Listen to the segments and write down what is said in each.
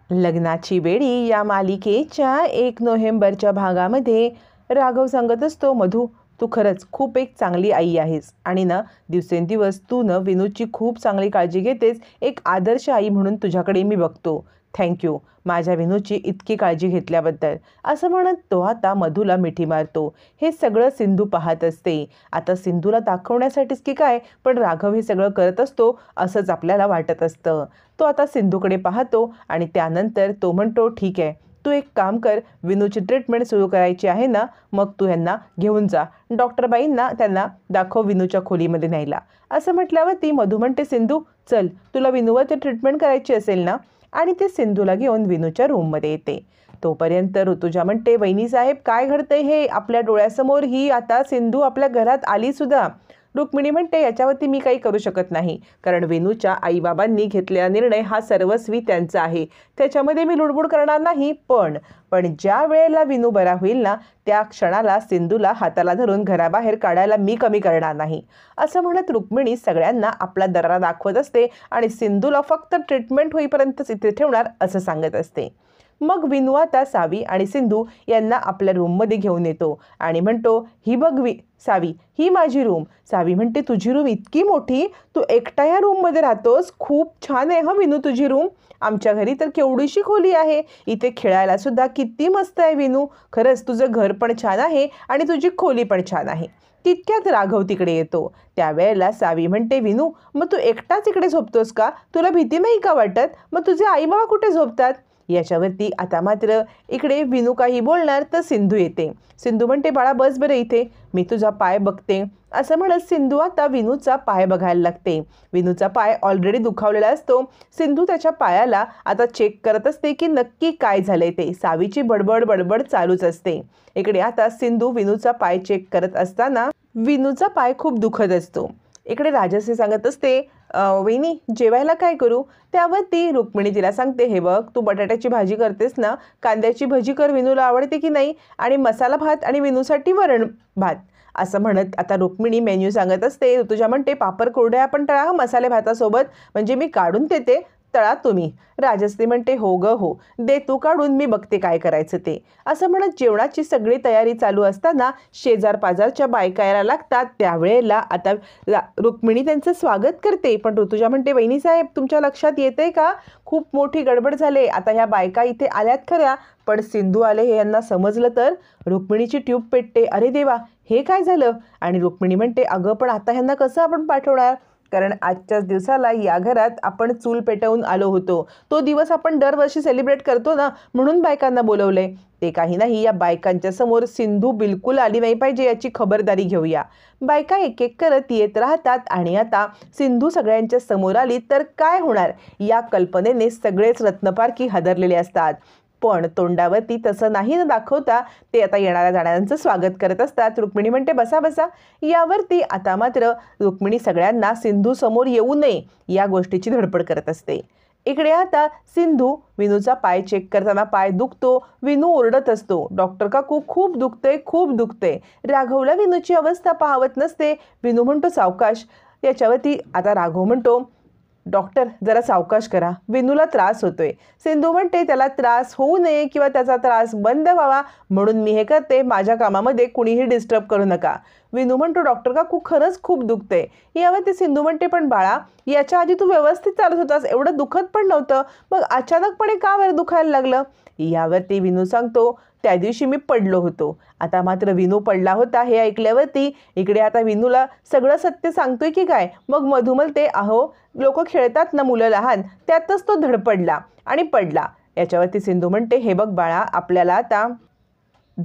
लग्नाची बेडी या मालिकेच्या 1 नोव्हेंबरच्या भागामध्ये राघव सांगत असतो, मधू तू खरंच खूप एक चांगली आई आहेस आणि ना दिवसेंदिवस तू न विनूची खूप चांगली काळजी घेतेस. एक आदर्श आई म्हणून तुझ्याकडे मी बघतो. थँक्यू माझ्या विनूची इतकी काळजी घेतल्याबद्दल, असं म्हणत तो आता मधूला मिठी मारतो. हे सगळं सिंधू पाहत असते. आता सिंधूला दाखवण्यासाठीच की काय, पण राघव हे सगळं करत असतो असंच आपल्याला वाटत असतं. तो आता सिंधूकडे पाहतो आणि त्यानंतर तो म्हणतो, ठीक आहे तू एक काम कर, विनूची ट्रीटमेंट सुरू करायची आहे ना, मग तू ह्यांना घेऊन जा डॉक्टरबाईंना, त्यांना दाखव विनूच्या खोलीमध्ये न्यायला. असं म्हटल्यावर ती मधू म्हणते, सिंधू चल तुला विनूवर ते ट्रीटमेंट करायची असेल ना, आणि ते सिंधूला घेऊन विनूच्या रूममध्ये येते. तोपर्यंत ऋतुजा म्हणते, वहिनीसाहेब काय घडतंय हे आपल्या डोळ्यासमोर, ही आता सिंधू आपल्या घरात आली सुद्धा. रुक्मिणी म्हणते, याच्यावरती मी काही करू शकत नाही, कारण विनूच्या आईबाबांनी घेतलेला निर्णय हा सर्वस्वी त्यांचा आहे, त्याच्यामध्ये मी लुडबुड करणार नाही. पण ज्या वेळेला विनू बरा होईल ना, त्या क्षणाला सिंधूला हाताला धरून घराबाहेर काढायला मी कमी करणार नाही. असं म्हणत रुक्मिणी सगळ्यांना आपला दरारा दाखवत असते आणि सिंधूला फक्त ट्रीटमेंट होईपर्यंतच इथे ठेवणार असं सांगत असते. मग विनू आता सावी आणि सिंधू यांना आपल्या रूममध्ये घेऊन येतो आणि म्हणतो, ही बघ सावी, ही माझी रूम. सावी म्हणते, तुझी रूम इतकी मोठी, तू एकटा या रूममध्ये राहतोस, खूप छान आहे विनू तुझी रूम. आमच्या घरी तर केवढीशी खोली आहे, इथे खेळायला सुद्धा किती मस्त आहे विनू. खरंच तुझं घर पण छान आहे आणि तुझी खोली पण छान आहे. तितक्यात राघव तिकडे येतो. त्यावेळेला सावी म्हणते, विनू मग तू एकटाच इकडे झोपतोस का, तुला भीती नाही का वाटत, मग तुझे आई बाबा कुठे झोपतात. याच्यावरती आता मात्र इकडे विनू काही बोलणार तर सिंधू येते. सिंधू म्हणते, बाळा बस बरं इथे, मी तुझा पाय बघते. असं म्हणत सिंधू आता विनूचा पाय बघायला लागते. विनूचा पाय ऑलरेडी दुखावलेला असतो. सिंधू त्याच्या पायाला आता चेक करत असते की नक्की काय झालंय ते. सावीची बडबड चालूच असते. इकडे आता सिंधू विनूचा पाय चेक करत असताना विनूचा पाय खूप दुखत असतो. इकडे राजश्री सांगत असते, वहिनी जेवायला काय करू. त्यावर ती रुक्मिणी तिला सांगते, हे बघ तू बटाट्याची भाजी करतेस ना, कांद्याची भजी कर, विनूला आवडते की नाही, आणि मसाला भात आणि विनूसाठी वरण भात. असं म्हणत आता रुक्मिणी मेन्यू सांगत असते. ऋतुजा म्हणते, पापड कुरड्या पण तळा मसाले भातासोबत, म्हणजे मी काढून देते, तळा तुम्ही. राजश्री म्हणते, हो ग हो, दे तू काढून, मी बघते काय करायचं ते. असं म्हणत जेवणाची सगळी तयारी चालू असताना शेजार पाजारच्या बायका यायला लागतात. त्यावेळेला आता रुक्मिणी त्यांचं स्वागत करते. पण ऋतुजा म्हणते, वहिनीसाहेब तुमच्या लक्षात येते का, खूप मोठी गडबड झाले. आता ह्या बायका इथे आल्यात खऱ्या, पण सिंधू आले हे यांना समजलं तर. रुक्मिणीची ट्यूब पेटते, अरे देवा हे काय झालं. आणि रुक्मिणी म्हणते, अगं पण आता ह्यांना कसं आपण पाठवणार, कारण आजच्याच दिवसाला या घरात आपण चूल पेटवून आलो होतो. तो दिवस आपण दरवर्षी सेलिब्रेट करतो ना, म्हणून बायकांना बोलवले. ते काही नाही, या बायकांच्या समोर सिंधू बिलकुल आली नाही पाहिजे याची खबरदारी घेऊया. बायका एक एक करत येत राहतात आणि आता सिंधू सगळ्यांच्या समोर आली तर काय होणार या कल्पनेने सगळेच रत्नपारखी हादरलेले असतात. पण तोंडावरती तसं नाही न दाखवता ते आता येणाऱ्या जाणाऱ्यांचं स्वागत करत असतात. रुक्मिणी म्हणते, बसा बसा. यावरती आता मात्र रुक्मिणी सगळ्यांना सिंधू समोर येऊ नये या गोष्टीची धडपड करत असते. इकडे आता सिंधू विनूचा पाय चेक करताना पाय दुखतो. विनू ओरडत असतो, डॉक्टर काकू खूप दुखतंय खूप दुखतंय. राघवला विनूची अवस्था पाहवत नसते. विनू म्हणतो, सावकाश. याच्यावरती आता राघव म्हणतो, डॉक्टर जरा सावकाश करा, विनूला त्रास होतोय. सिंधू म्हणते, त्याला त्रास होऊ नये किंवा त्याचा त्रास बंद व्हावा म्हणून मी हे करते, माझ्या कामामध्ये कुणीही डिस्टर्ब करू नका. विनू म्हणतो, डॉक्टर काकू खरंच खूप दुखतंय. यावरती सिंधू म्हणते, पण बाळा याच्या आधी तू व्यवस्थित चालत होतास, एवढं दुखत पण नव्हतं, मग अचानकपणे का बरं दुखायला लागलं. यावरती विनू सांगतो, त्या दिवशी मी पडलो होतो. आता मात्र विनू पडला होता हे ऐकल्यावरती इकडे आता विनूला सगळं सत्य सांगतोय की काय. मग मधू म्हणते, अहो लोक खेळतात ना मुलं लहान, त्यातच तो धडपडला आणि पडला. याच्यावरती सिंधू म्हणते, हे बघ बाळा, आपल्याला आता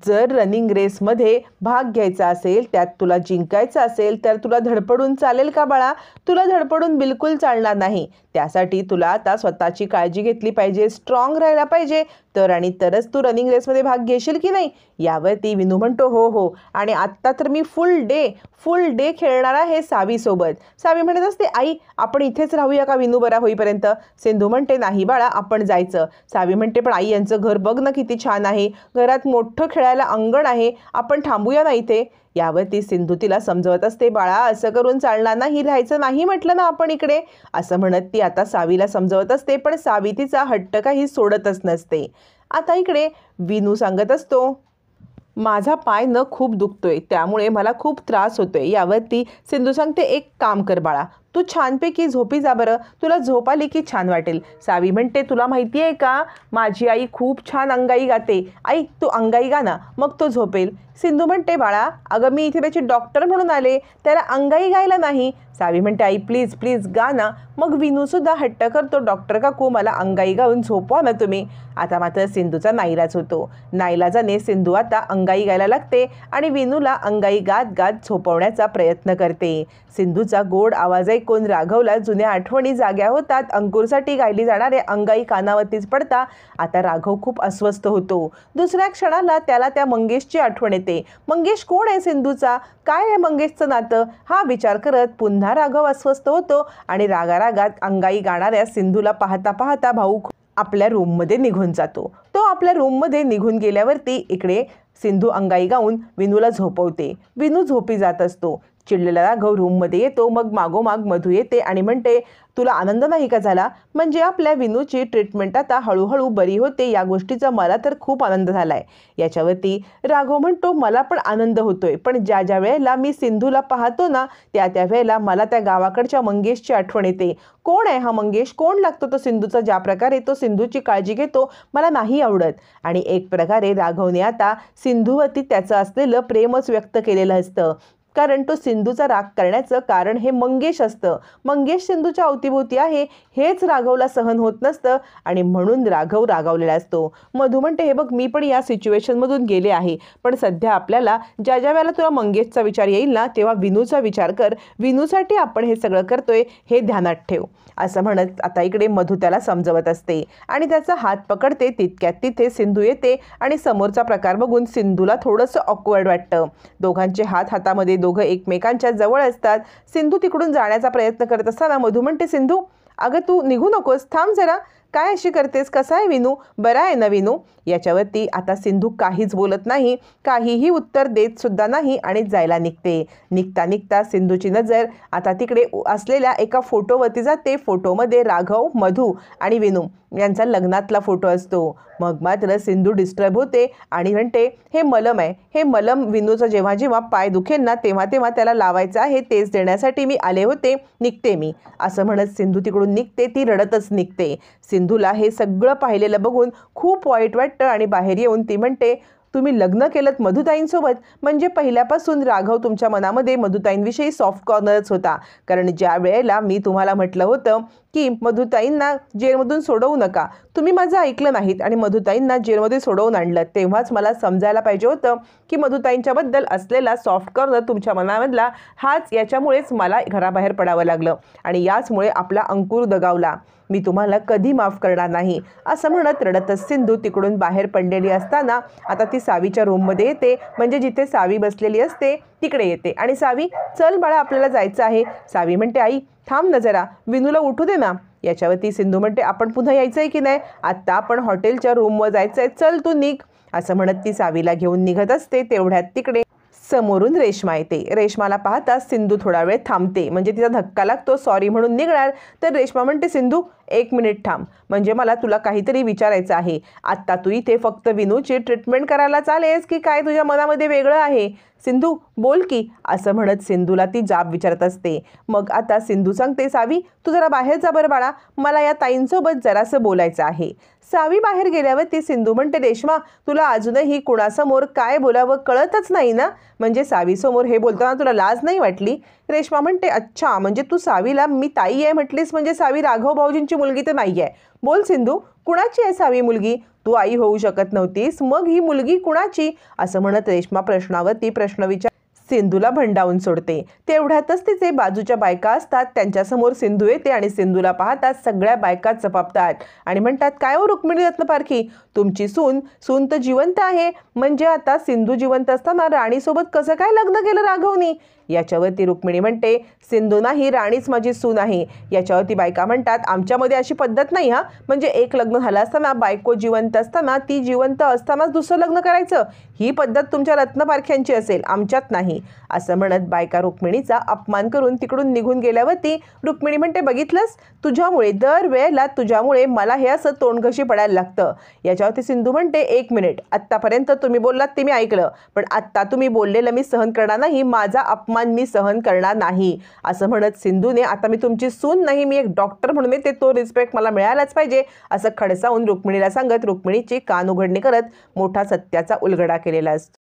जर रनिंग रेसमध्ये भाग घ्यायचा असेल, त्यात तुला जिंकायचं असेल तर तुला धडपडून चालेल का बाळा, तुला धडपडून बिलकुल चालणार नाही. त्यासाठी तुला आता स्वतःची काळजी घेतली पाहिजे, स्ट्रॉंग राहायला पाहिजे, तरच तू रनिंग रेसमध्ये भाग घेशील की नाही. यावरती विनू म्हणतो, हो हो, आणि आत्ता तर मी फुल डे खेळणार आहे सावीसोबत. सावी म्हणत असते, आई आपण इथेच राहूया का विनू बरा होईपर्यंत. सिंधू म्हणते, नाही बाळा आपण जायचं. सावी म्हणते, पण आई यांचं घर बघ ना किती छान आहे, घरात मोठं खेळायला अंगण आहे, आपण थांबूया ना इथे. यावरती सिंधू तिला समजवत असते, बाळा असं करून चालणार नाही, राहायचं नाही म्हटलं ना आपण इकडे, असं म्हणत ती आता सावीला समजवत असते. पण सावी तिचा हट्ट काही सोडतच नसते. आता इकडे विनू सांगत असतो, माझा पाय न खूप दुखतोय, त्यामुळे मला खूप त्रास होतोय. यावरती सिंधू सांगते, एक काम कर बाळा, तू छानपैकी झोपी जा बरं, तुला झोप आली की छान वाटेल. सावी म्हणते, तुला माहिती आहे का, माझी आई खूप छान अंगाई गाते. आई तू अंगाई गा ना, मग तो झोपेल. सिंधू म्हणते, बाळा अगं मी इथे त्याची डॉक्टर म्हणून आले, त्याला अंगाई गायला नाही. सावी म्हणते, आई प्लीज प्लीज गा ना. मग विनूसुद्धा हट्ट करतो, डॉक्टर काकू मला अंगाई गाऊन झोपवा ना तुम्ही. आता मात्र सिंधूचा नाईलाज होतो. नाईलाजाने सिंधू आता अंगाई गायला लागते आणि विनूला अंगाई गात गात झोपवण्याचा प्रयत्न करते. सिंधूचा गोड आवाज ऐकून राघवला जुन्या आठवणी जाग्या होतात. अंकुरसाठी गायली जाणारे अंगाई कानावरतीच पडता. आता राघव खूप अस्वस्थ होतो. दुसऱ्या क्षणाला त्याला त्या मंगेशची आठवण येते. मंगेश कोण आहे सिंधूचा, काय आहे मंगेशचं नातं, हा विचार करत पुन्हा राघव अस्वस्थ होतो आणि रागारागात अंगाई गाणाऱ्या सिंधूला पाहता पाहता भाऊ आपल्या रूममध्ये निघून जातो. तो आपल्या रूममध्ये निघून गेल्यावरती इकडे सिंधू अंगाई गाऊन विनूला झोपवते. विनू झोपी जात असतो. चिडलेला राघव रूममध्ये येतो. मग मागोमाग मधू येते आणि म्हणते, तुला आनंद नाही का झाला, म्हणजे आपल्या विनूची ट्रीटमेंट आता हळूहळू बरी होते, या गोष्टीचा मला तर खूप आनंद झालाय. याच्यावरती राघव म्हणतो, मला पण आनंद होतोय, पण ज्या ज्या वेळेला मी सिंधूला पाहतो ना, त्या त्या वेळेला मला त्या गावाकडच्या मंगेशची आठवण येते. कोण आहे हा मंगेश, कोण लागतो तो सिंधूचा, ज्या प्रकारे तो सिंधूची काळजी घेतो मला नाही आवडत. आणि एक प्रकारे राघवने आता सिंधूवरती त्याचं असलेलं प्रेमच व्यक्त केलेलं असतं, कारण तो सिंधूचा राग करण्याचं कारण हे मंगेश असतं. मंगेश सिंधूच्या अवतीभोवती आहे हेच राघवला सहन होत नसतं आणि म्हणून राघव रागावलेला असतो. मधू म्हणते, हे बघ मी पण या सिच्युएशनमधून गेले आहे, पण सध्या आपल्याला ज्या ज्या वेळेला तुला मंगेशचा विचार येईल ना, तेव्हा विनूचा विचार कर, विनूसाठी आपण हे सगळं करतोय हे ध्यानात ठेव, असं म्हणत आता इकडे मधू त्याला समजवत असते आणि त्याचा हात पकडते. तितक्यात तिथे सिंधू येते आणि समोरचा प्रकार बघून सिंधूला थोडंसं ऑकवर्ड वाटतं. दोघांचे हात हातामध्ये, दोघं एकमेकांच्या जवळ असतात. सिंधू तिकडून जाण्याचा प्रयत्न करत असताना मधू म्हणते, सिंधू अगं तू निघू नकोस, थांब जरा, काय अशी करतेस, कसा आहे विनू, बरा आहे ना विनू. याच्यावरती आता सिंधू काहीच बोलत नाही, काहीही उत्तर देत सुद्धा नाही आणि जायला निघते. निघता निघता सिंधूची नजर आता तिकडे असलेल्या एका फोटोवरती जाते. फोटोमध्ये राघव, मधू आणि विनू यांचा लग्नातला फोटो असतो. मग मात्र सिंधू डिस्टर्ब होते आणि म्हणते, हे मलम आहे, हे मलम विनूचं जेव्हा जेव्हा पाय दुखेल ना तेव्हा तेव्हा त्याला लावायचं आहे, तेच देण्यासाठी मी आले होते, निघते मी, असं म्हणत सिंधू तिकडून निघते. ती रडतच निघते. सिंधूला हे सगळं पाहिलेलं बघून खूप वाईट वाटतं आणि बाहेर येऊन ती म्हणते, तुम्ही लग्न केलं मधुताईंसोबत, म्हणजे पहिल्यापासून राघव तुमच्या मनामध्ये मधुताईंविषयी सॉफ्ट कॉर्नरच होता. कारण ज्या वेळेला मी तुम्हाला म्हटलं होतं की मधुताईंना जेलमधून सोडवू नका, तुम्ही माझं ऐकलं नाहीत आणि मधुताईंना जेलमध्ये सोडवून आणलं, तेव्हाच मला समजायला पाहिजे होतं की मधुताईंच्याबद्दल असलेला सॉफ्ट कॉर्नर तुमच्या मनामधला हाच, याच्यामुळेच मला घराबाहेर पडावं लागलं आणि याचमुळे आपला अंकुर दगावला, मी तुम्हाला कधी माफ करणार नाही, असं म्हणत रडतच सिंधू तिकडून बाहेर पडलेली असताना आता ती सावीच्या रूममध्ये येते. म्हणजे जिथे सावी बसलेली असते तिकडे येते आणि सावी, चल बाळा आपल्याला जायचं आहे. सावी म्हणते, आई थांब ना जरा, विनूला उठू दे ना. याच्यावरती सिंधू म्हणते, आपण पुन्हा यायचं आहे की नाही, आत्ता आपण हॉटेलच्या रूमवर जायचं आहे, चल तू निघ, असं म्हणत ती सावीला घेऊन निघत असते. तेवढ्यात तिकडे समोरून रेश्मा येते. रेश्माला पाहता सिंधू थोडा वेळ थांबते, म्हणजे तिचा धक्का लागतो, सॉरी म्हणून निघणार. तर रेश्मा म्हणते, सिंधू 1 मिनिट थांब, म्हणजे मला तुला काहीतरी विचारायचं आहे. आत्ता तू इथे फक्त विनूची ट्रीटमेंट करायला चालेस की काय तुझ्या मनामध्ये वेगळं आहे, सिंधू बोल की, असं म्हणत सिंधूला ती जाब विचारत असते. मग आता सिंधू सांगते, सावी तू जरा बाहेर जा बरं बाळा, मला या ताईंसोबत जरासं बोलायचं आहे. सावी बाहेर गेल्यावर ती सिंधू म्हणते, रेश्मा तुला अजूनही कुणासमोर काय बोलावं कळतच नाही ना, म्हणजे सावीसमोर हे बोलताना तुला लाज नाही वाटली. रेश्मा म्हणते, अच्छा म्हणजे तू सावीला मी ताई आहे म्हटलीस, म्हणजे सावी राघव भाऊजींची मुलगी तर नाही आहे, बोल सिंधू कुणाची आहे सावी मुलगी, तू आई होऊ शकत नव्हतीस, मग ही मुलगी कुणाची, असं म्हणत रेश्मा प्रश्नावरती प्रश्न विचार सिंधूला भंडावून सोडते. तेवढ्यातच तिचे बाजूच्या बायका असतात, त्यांच्यासमोर सिंधू येते आणि सिंधूला पाहतात सगळ्या बायका चपापतात आणि म्हणतात, काय हो रुक्मिणी रत्नपारखी, तुमची सून तर जिवंत आहे, म्हणजे आता सिंधू जिवंत असताना राणीसोबत कसं काय लग्न केलं राघवनी. याच्यावरती रुक्मिणी म्हणते, सिंधू ही राणीच माझी सून आहे. याच्यावरती बायका म्हणतात, आमच्यामध्ये अशी पद्धत नाही हा, म्हणजे एक लग्न झालं असताना बायको जिवंत असताना ती जिवंत असतानाच दुसरं लग्न करायचं, ही पद्धत तुमच्या रत्नपारख्यांची असेल, आमच्यात नाही. असं म्हणत बायका रुक्मिणीचा अपमान करून तिकडून निघून गेल्यावरती रुक्मिणी म्हणते, बघितलंस, तुझ्यामुळे दरवेळेला तुझ्यामुळे मला हे असं तोंडघशी पडायला लागतं. याच्यावरती सिंधू म्हणते, एक मिनिट, आत्तापर्यंत तुम्ही बोललात ते मी ऐकलं, पण आत्ता तुम्ही बोललेलं मी सहन करणार नाही, माझा अपमान मी सहन करणार नाही. असं म्हणत सिंधूने, आता मी तुमची सून नाही, मी एक डॉक्टर म्हणून येते, तो रिस्पेक्ट मला मिळालाच पाहिजे, असं खडसावून रुक्मिणीला सांगत रुक्मिणीची कान उघडणी करत मोठा सत्याचा उलगडा केलेला असतो.